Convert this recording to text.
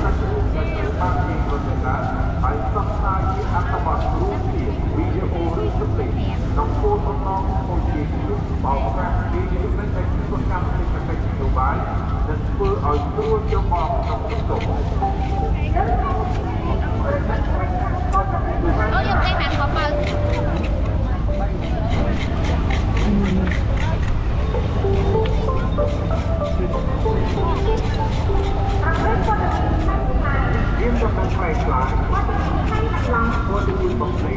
សាច់រូបដែលត្រូវបានគេរចនាហើយផ្សព្វផ្សាយជាអត្ថបទរូបភាពវីដេអូឬសំឡេងក្នុងគោលបំណងឲ្យជាជំបោកប្រាស់ពីចំណុចដែលជាសកម្មភាពកសិកម្មនយោបាយនិងធ្វើឲ្យស្រួលច្របល់ក្នុងសង្គម អូយើងតែហាត់ខោបើ Dia dapat baiklah. Buat ibu bangsa.